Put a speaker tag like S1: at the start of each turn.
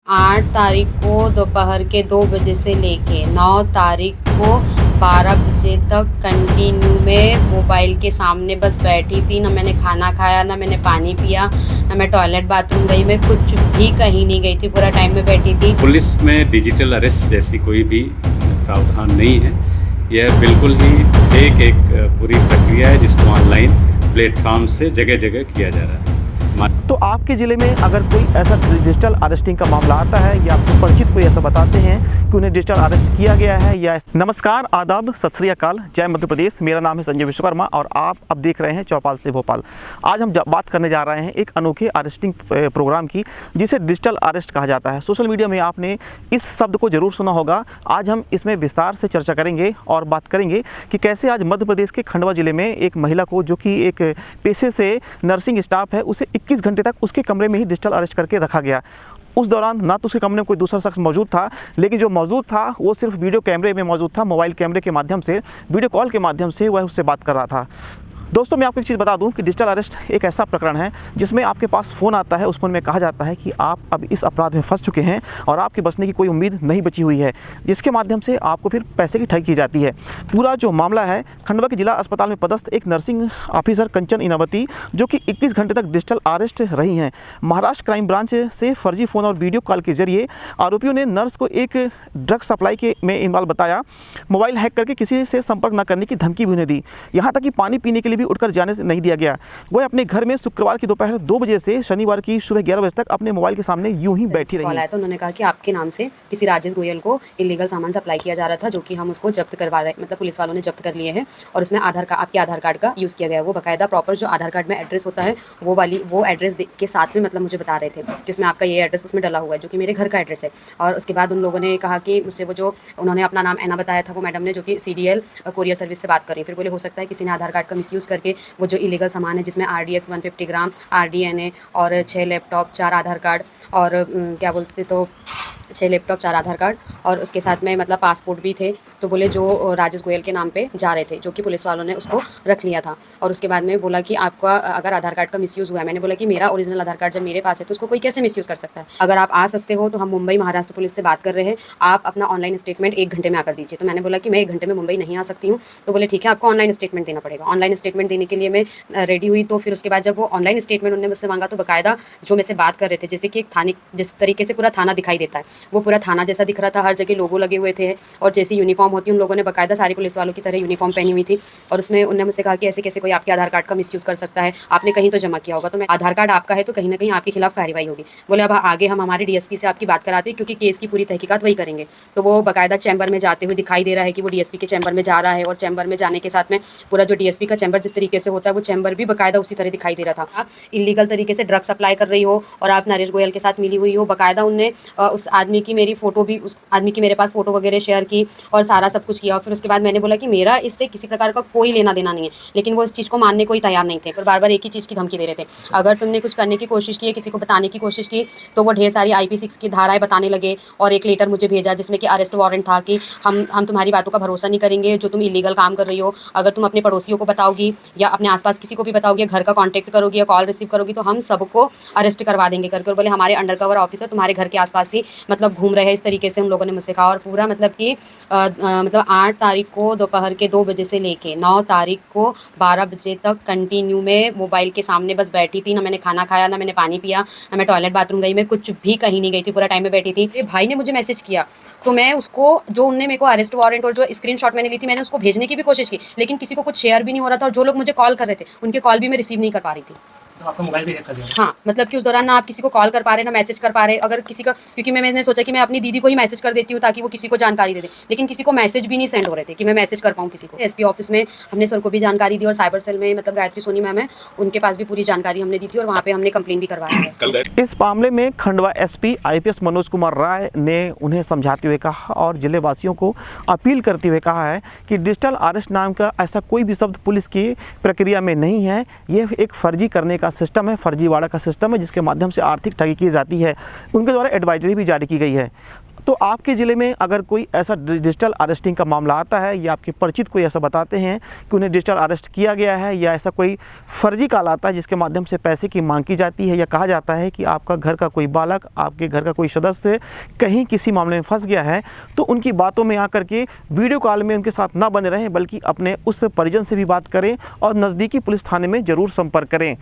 S1: 8 तारीख को दोपहर के 2 बजे से लेके 9 तारीख को 12 बजे तक कंटिन्यू में मोबाइल के सामने बस बैठी थी। ना मैंने खाना खाया, ना मैंने पानी पिया, ना मैं टॉयलेट बाथरूम गई, मैं कुछ भी कहीं नहीं गई थी, पूरा टाइम में बैठी थी।
S2: पुलिस में डिजिटल अरेस्ट जैसी कोई भी प्रावधान नहीं है। यह बिल्कुल ही एक पूरी प्रक्रिया है जिसको ऑनलाइन प्लेटफॉर्म से जगह जगह किया जा रहा है।
S3: तो आपके ज़िले में अगर कोई ऐसा डिजिटल अरेस्टिंग का मामला आता है या आपको परिचित कोई ऐसा बताते हैं कि उन्हें डिजिटल अरेस्ट किया गया है या नमस्कार, आदाब, सत श्री अकाल, जय मध्य प्रदेश। मेरा नाम है संजय विश्वकर्मा और आप अब देख रहे हैं चौपाल से भोपाल। आज हम बात करने जा रहे हैं एक अनोखे अरेस्टिंग प्रोग्राम की जिसे डिजिटल अरेस्ट कहा जाता है। सोशल मीडिया में आपने इस शब्द को ज़रूर सुना होगा। आज हम इसमें विस्तार से चर्चा करेंगे और बात करेंगे कि कैसे आज मध्य प्रदेश के खंडवा ज़िले में एक महिला को, जो कि एक पेशे से नर्सिंग स्टाफ है, उसे 21 घंटे तक उसके कमरे में ही डिजिटल अरेस्ट करके रखा गया। उस दौरान ना तो उसके कमरे में कोई दूसरा शख्स मौजूद था, लेकिन जो मौजूद था वो सिर्फ वीडियो कैमरे में मौजूद था। मोबाइल कैमरे के माध्यम से, वीडियो कॉल के माध्यम से वह उससे बात कर रहा था। दोस्तों, मैं आपको एक चीज़ बता दूं कि डिजिटल अरेस्ट एक ऐसा प्रकरण है जिसमें आपके पास फ़ोन आता है, उस फ़ोन में कहा जाता है कि आप अब इस अपराध में फंस चुके हैं और आपके बचने की कोई उम्मीद नहीं बची हुई है, जिसके माध्यम से आपको फिर पैसे की ठगी की जाती है। पूरा जो मामला है, खंडवा के जिला अस्पताल में पदस्थ एक नर्सिंग ऑफिसर कंचन इनावती, जो कि 21 घंटे तक डिजिटल अरेस्ट रही हैं। महाराष्ट्र क्राइम ब्रांच से फर्जी फ़ोन और वीडियो कॉल के जरिए आरोपियों ने नर्स को एक ड्रग सप्लाई के में इन्वॉल्व बताया, मोबाइल हैक करके किसी से संपर्क न करने की धमकी भी उन्हें दी, यहाँ तक कि पानी पीने के लिए भी उठकर जाने से नहीं दिया गया। वह अपने घर में शुक्रवार की दोपहर 2 बजे से शनिवार की सुबह 11 बजे तक अपने मोबाइल के सामने यूं ही बैठी रही।
S1: आया था, उन्होंने कहा कि आपके नाम से किसी राजेश गोयल को इलीगल सामान सप्लाई किया जा रहा था, जो कि हम उसको जब्त करवा रहे, मतलब पुलिस वालों ने जब्त कर लिए हैं और उसमें आपके आधार कार्ड का यूज़ किया गया है। वो बाकायदा प्रॉपर जो आधार कार्ड में एड्रेस होता है वो एड्रेस के साथ में मतलब मुझे बता रहे थे, जिसमें आपका ये एड्रेस उसमें डला हुआ है, जो कि मेरे घर का एड्रेस है। और उसके बाद उन लोगों ने कहा कि मुझसे वो जो उन्होंने अपना नाम ऐना बताया था, वो मैडम ने, जो कि CDL कोरियर सर्विस से बात कर रही। फिर बोले हो सकता है किसी ने आधार कार्ड का मिसयूज़ करके वो जो इलीगल सामान है, जिसमें RDX 150 ग्राम, RDNA और 6 लैपटॉप, 4 आधार कार्ड और 6 लैपटॉप, 4 आधार कार्ड और उसके साथ में मतलब पासपोर्ट भी थे। तो बोले जो राजेश गोयल के नाम पे जा रहे थे, जो कि पुलिस वालों ने उसको रख लिया था। और उसके बाद में बोला कि आपका अगर आधार कार्ड का मिसयूज़ हुआ है, मैंने बोला कि मेरा ओरिजिनल आधार कार्ड जब मेरे पास है तो उसको कोई कैसे मिसयूज़ कर सकता है। अगर आप आ सकते हो तो हम मुंबई महाराष्ट्र पुलिस से बात कर रहे हैं, आप अपना ऑनलाइन स्टेटमेंट 1 घंटे में आकर दीजिए। तो मैंने बोला कि मैं 1 घंटे में मुंबई नहीं आ सकती हूँ। तो बोले ठीक है, आपको ऑनलाइन स्टेटमेंट देना पड़ेगा। ऑनलाइन स्टेटमेंट देने के लिए मैं रेडी हुई। तो फिर उसके बाद जब वो ऑनलाइन स्टेटमेंट उन्होंने मुझसे मांगा, तो बाकायदा जो मेरे से बात कर रहे थे, जैसे कि एक थाने, जिस तरीके से पूरा थाना दिखाई देता है, वो पूरा थाना जैसा दिख रहा था। हर जगह लोगो लगे हुए थे और जैसी यूनिफॉर्म होती है, उन लोगों ने बाकायदा सारी पुलिस वालों की तरह यूनिफॉर्म पहनी हुई थी। और उसमें उन्होंने मुझसे कहा कि ऐसे कैसे कोई आपके आधार कार्ड का मिसयूज़ कर सकता है, आपने कहीं तो जमा किया होगा। तो मैं आधार कार्ड आपका है तो कहीं ना कहीं आपके खिलाफ कार्रवाई होगी। बोले अब आगे हम हमारे DSP से आपकी बात कराते हैं, क्योंकि केस की पूरी तहकीकात वही करेंगे। तो वो बाकायदा चैम्बर में जाते हुए दिखाई दे रहा है कि वो DSP के चैम्बर में जा रहा है और चैम्बर में जाने के साथ में पूरा जो DSP का चैम्बर जिस तरीके से होता है, वो चैम्बर भी बाकायदा उसी तरह दिखाई दे रहा था। आप इलीगल तरीके से ड्रग सप्लाई कर रही हो और आप नरेश गोयल के साथ मिली हुई हो। बाकायदा उनने उस आदमी की मेरी फ़ोटो भी, उस आदमी की मेरे पास फ़ोटो वगैरह शेयर की और सारा सब कुछ किया। और फिर उसके बाद मैंने बोला कि मेरा इससे किसी प्रकार का कोई लेना देना नहीं है, लेकिन वो इस चीज़ को मानने को ही तैयार नहीं थे। और बार बार एक ही चीज़ की धमकी दे रहे थे, अगर तुमने कुछ करने की कोशिश की, किसी को बताने की कोशिश की, तो वो ढेर सारी IP 6 की धाराएं बताने लगे। और एक लेटर मुझे भेजा जिसमें कि अरेस्ट वारंट था कि हम तुम्हारी बातों का भरोसा नहीं करेंगे, जो तुम इलीगल काम कर रही हो। अगर तुम अपने पड़ोसियों को बताओगी या अपने आसपास किसी को भी बताओगी, घर का कॉन्टैक्ट करोगी या कॉल रिसीव करोगी, तो हम सबको अरेस्ट करवा देंगे करके। और बोले हमारे अंडरकवर ऑफिसर तुम्हारे घर के आसपास ही मतलब घूम रहे हैं। इस तरीके से हम लोगों ने मुझसे कहा। और पूरा मतलब कि मतलब 8 तारीख को दोपहर के 2 बजे से लेके 9 तारीख को 12 बजे तक कंटिन्यू में मोबाइल के सामने बस बैठी थी। ना मैंने खाना खाया, ना मैंने पानी पिया, ना मैं टॉयलेट बाथरूम गई, मैं कुछ भी कहीं नहीं गई थी, पूरा टाइम में बैठी थी। भाई ने मुझे मैसेज किया, तो मैं उसको, जो उनने मेरे को अरेस्ट वारंट और जो स्क्रीनशॉट मैंने ली थी, मैंने उसको भेजने की भी कोशिश की, लेकिन किसी को कुछ शेयर भी नहीं हो रहा था। और जो लोग मुझे कॉल कर रहे थे, उनके कॉल भी मैं रिसीव नहीं कर पा रही थी।
S4: तो आपका मोबाइल भी हैक कर दिया?
S1: हाँ, मतलब कि उस दौरान ना आप किसी को कॉल कर पा रहे, ना मैसेज कर पा रहे। अगर किसी का, क्योंकि मैंने सोचा कि मैं अपनी दीदी को ही मैसेज कर देती हूँ ताकि वो किसी को जानकारी दे दे, लेकिन किसी को मैसेज भी नहीं सेंड हो रहे थे कि मैं मैसेज कर पाऊँ किसी को। SP ऑफिस में हमने सर को भी जानकारी दी और साइबर सेल में मतलब गायत्री सोनी मैम है, उनके पास भी पूरी जानकारी हमने दी थी और वहाँ पे हमने कंप्लेन भी करवाया है।
S3: इस मामले में खंडवा SP IPS मनोज कुमार राय ने उन्हें समझाते हुए कहा और जिले वासियों को अपील करते हुए कहा है कि डिजिटल अरेस्ट नाम का ऐसा कोई भी शब्द पुलिस की प्रक्रिया में नहीं है। यह एक फर्जी करने का सिस्टम है, फर्जीवाड़ा का सिस्टम है, जिसके माध्यम से आर्थिक ठगी की जाती है। उनके द्वारा एडवाइजरी भी जारी की गई है। तो आपके ज़िले में अगर कोई ऐसा डिजिटल अरेस्टिंग का मामला आता है या आपके परिचित कोई ऐसा बताते हैं कि उन्हें डिजिटल अरेस्ट किया गया है या ऐसा कोई फर्जी कॉल आता है जिसके माध्यम से पैसे की मांग की जाती है या कहा जाता है कि आपका घर का कोई बालक, आपके घर का कोई सदस्य कहीं किसी मामले में फंस गया है, तो उनकी बातों में आकर के वीडियो कॉल में उनके साथ ना बने रहें, बल्कि अपने उस परिजन से भी बात करें और नज़दीकी पुलिस थाने में ज़रूर संपर्क करें।